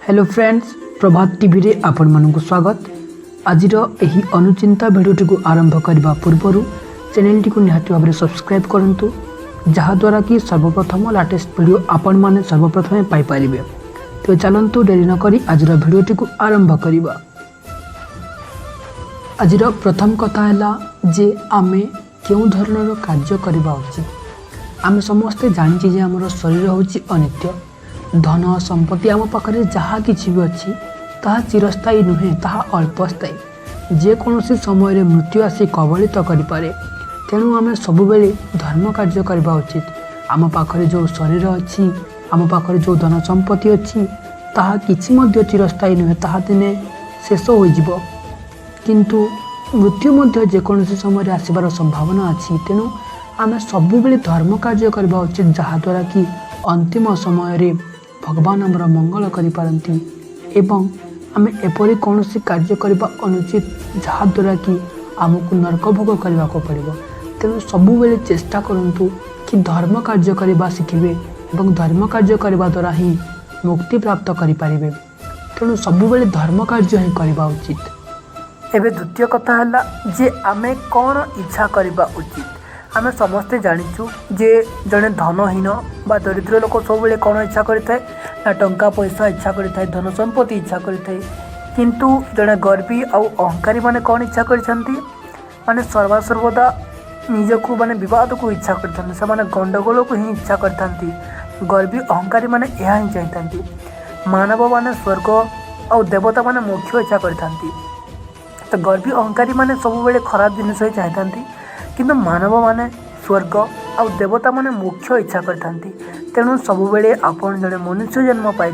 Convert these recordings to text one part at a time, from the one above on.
Hello friends, प्रभात TV रे आपण मानक स्वागत। आज यही अनुचिंता भिडियोटी को आरंभ करने पूर्व चैनल टी को निहाती भाव सब्सक्राइब करंतु, जहाद्वारा कि सर्वप्रथम लेटेस्ट वीडियो आपण माने सर्वप्रथम पाइपर। तो चलतु डेरी नक आज भिडियोटी को आरंभ करवा। आज प्रथम कथा है जे आमे क्यों धरणर कार्य करवा उचित। आमे समस्ते जानी जे आमर शरीर होची अनित्य। धन संपत्ति आम पाखे जहाँ किसी भी अच्छी ताहा चिरस्थायी नुहे, ताहा अल्पस्थायी। जेकोसी समय मृत्यु आसी कबलित करें। तेणु आम सब धर्म कार्य करवा उचित। आम पाखे जो शरीर अच्छी, आम पाखे जो धन संपत्ति अच्छी ताहा किछि चिरस्थायी नुहे, ताहा दिने शेष हो। किंतु मृत्यु मध्य जेकोसी समय आसबार संभावना अच्छी। तेणु आम सब धर्म कार्य करवा उचित, जहाद्वारा कि अंतिम समय भगवान आमर मंगल करिपारंती। एवं आमे एपरि कौन कार्य करबा अनुचित जहाद्वारा कि आमको नरक भोग करने को पड़ो। तेणु सबुबले चेष्टा करंतु कि धर्म कार्य करबा शिखिबे एवं धर्म कार्य करबा द्वारा ही मुक्ति प्राप्त करिपारिबे। तेणु सबुबले धर्म कार्य ही करबा उचित। एबे द्वितीय कथा है जे आमे कौन इच्छा करबा उचित। आमे समस्ते जानिचु जे जड़े धनहीन बा दरिद्र लोक सब कौन इच्छा करें ना टंका पैसा इच्छा करें, धन संपत्ति इच्छा करें। किंतु जड़े गर्वी आउ अहंकारी माने कौन इच्छा करछंती, माने सर्वदा निजको माने विवाद को इच्छा करथांती, से माने गंडगोल को ही इच्छा करथांती। गर्वी अहंकारी माने यह ही चाहती। मानव माने स्वर्ग आउ देवता माने मोक्ष इच्छा करथांती। तो गर्वी अहंकारी माने सब खराब जिनिस ही चाहती, किंतु मानव माने स्वर्ग आउ देवता माने मोक्ष इच्छा करथांती। तेणु सबुबले आपण जड़े मनुष्य जन्म पाई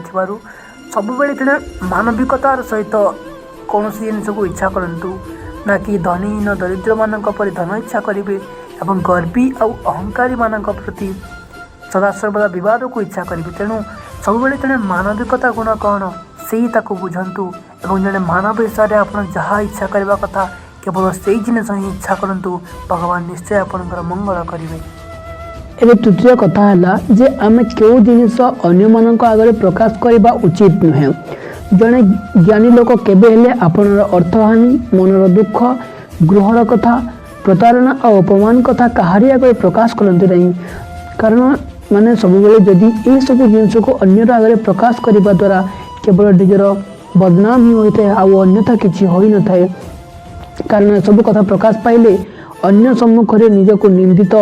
सबुबले जड़े मानविकतार सहित कौन जिनिस को इच्छा करंतु, ना कि धनीहीन दरिद्र मानक परि धन इच्छा करेंगे एवं गर्वी आउ अहंकारी मानक प्रति सदासर्वदा विवाद को इच्छा करेंगे। तेणु सबुबले जड़े मानविकता गुण कौन से ताको बुझंतु एवं जड़े मानव हिसाब से आप जहाँ इच्छा करने कथा केवल से जिनिस ही इच्छा करंतु, भगवान निश्चय आपनकर मंगल करेंगे। एबे तृतीय कथा है जे आमे क्यों जिनिस अन्य मानक आगे प्रकाश करवा उचित नुहे। जड़े ज्ञानी लोक केबे हेले आपनर अर्थहानि, मनर दुख, गृहर कथा, प्रतारणा और अपमान कथा कहारी आगे प्रकाश करते नहीं। कारण माने सबुबले जदि ये सब जिनिस को अन्यर आगे प्रकाश करने द्वारा केवल निजर बदनाम ही होता है, आउ अन्यथा किसी हो न था। कारण सब कथा प्रकाश पाइले अन्य सम्मुख में निजको निंदित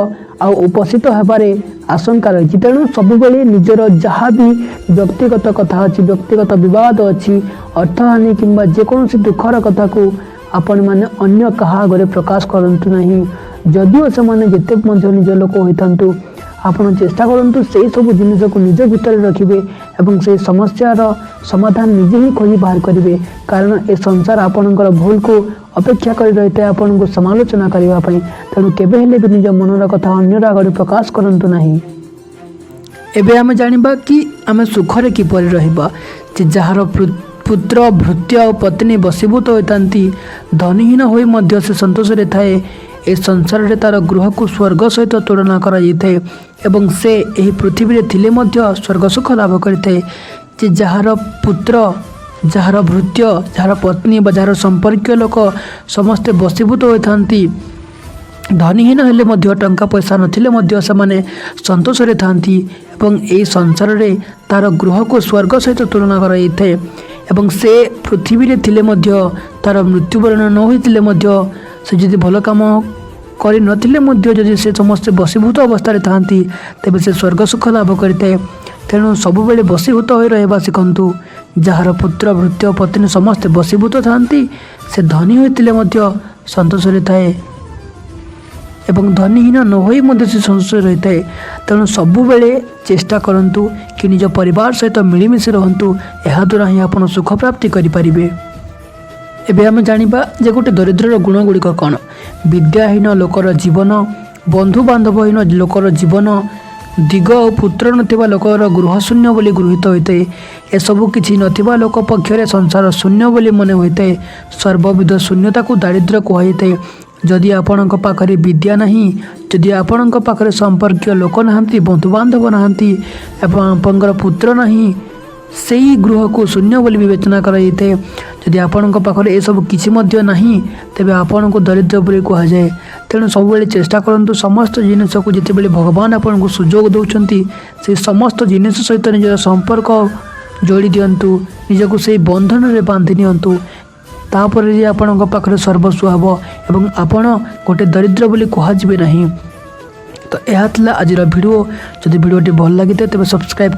आउ उपस्थित होबार आशंका रही। तेणु सबुबले निजर जहाँ भी व्यक्तिगत कथा अच्छी, व्यक्तिगत विवाद अच्छी, अर्थहानि किंबा जेकोसी दुखर कथा को आपण मैंने अन्य कहा आगे प्रकाश करंतु नहीं। जदिओ से मैंने जिते निज लोक होता आपण चेष्टा करंतु से सब जिनिस को निज भितर रखिए एवं से समस्यार समाधान निजे ही खोजी बाहर करेंगे। कारण ए संसार आपणकर भूल को अपेक्षा कर रही है आपन को समालोचना करने। तेणु केबे हेले भी निज मनर कथा अन्यर आगे प्रकाश करंतु नहीं। एबे आमे जानिबा कि आमे सुखरे किपरि रहिबा। जହାର पुत्र भृत्य और पत्नी बसीभूत होतांती, धनीहीन होई मध्य से संतोष रे थाए। ए संसार रे तार गृह को स्वर्ग सहित तुलना करा जाइए एवं से एही पृथ्वी रे थिले मध्य स्वर्ग सुख लाभ करिथे। जे जହାର पुत्र, जହାର भृत्य, जହାର पत्नी बा जହାର संपर्क लोक समस्ते बसीभूत होतांती, धनीहीन हेले मध्य टंका पैसा नथिले मध्य से संतोष रे थांती एवं ए संसार रे तार गृह को स्वर्ग सहित तुलना करा जाइए। एवं से पृथ्वी रे थिले मध्य तार मृत्युवरण न होइतिले मध्य से जदि भल काम करि नथिले मध्य जदि से समस्त बसीभूत अवस्था रे थांती तेबे से स्वर्ग सुख लाभ करिते। तेणु सबुबले बसीभूत होई रहबा शिखंतु। जହାର पुत्र भृत्य पत्नी समस्ते बसीभूत थांती, से धनी होइतिले मध्य संतोष रे थाए एवं धनीहीन न होई मध्य से संतोष रही थाए। तेणु सबुबले चेष्टा करंतु कि निज परिवार सहित मिलिमिशि रहंतु, एहा द्वारा ही आपण सुख प्राप्ति करि परिबे। एबे आम जानिबा जे गोटे दरिद्रर गुण गुड़िक कौन। विद्याहीन लोकर जीवन, बंधु बांधवहीन लोकर जीवन, दिग और पुत्र नथिबा लोकर गृह शून्य बोली गृहीत होता है। एसबू किछि नथिबा लोक पक्षरे संसार शून्य बोली मन होता है। सर्वविध शून्यता को दारिद्र्य कहुए। जदि आपणक पाखरे विद्या नहीं, जदि आपणक पाखरे संपर्क लोक नाहांती, बंधु बांधव नाहांती, आपणकर पुत्र नहीं, ସେହି ଗୃହକୁ ଶୂନ୍ୟ ବୋଲି ବିବେଚନା କରାଯାଇଥାଏ। ଯଦି ଆପଣଙ୍କ ପାଖରେ ଏସବୁ କିଛି ମଧ୍ୟ ନାହିଁ ତେବେ ଆପଣଙ୍କୁ ଦରିଦ୍ର ବୋଲି କୁହାଯାଏ। ତେଣୁ ସବୁବେଳେ ଚେଷ୍ଟା କରନ୍ତୁ ସମସ୍ତ ଜିନିଷକୁ ଯେତେବେଳେ ଭଗବାନ ଆପଣଙ୍କୁ ସୁଯୋଗ ଦେଉଛନ୍ତି ସେହି ସମସ୍ତ ଜିନିଷ ସହିତ ନିଜର ସମ୍ପର୍କ ଯୋଡ଼ି ଦିଅନ୍ତୁ, ନିଜକୁ ସେହି ବନ୍ଧନରେ ବାନ୍ଧି ନିଅନ୍ତୁ। ତାପରେ ଯେ ଆପଣଙ୍କ ପାଖରେ ସର୍ବସ୍ୱ ହେବ ଏବଂ ଆପଣ ଗୋଟେ ଦରିଦ୍ର ବୋଲି କୁହାଯିବେ ନାହିଁ। ତ ଏହା ଥିଲା ଆଜିର ଭିଡ଼ିଓ। ଯଦି ଭିଡ଼ିଓଟି ଭଲ ଲାଗିଥାଏ ତେବେ ସବସ୍କ୍ରାଇବ୍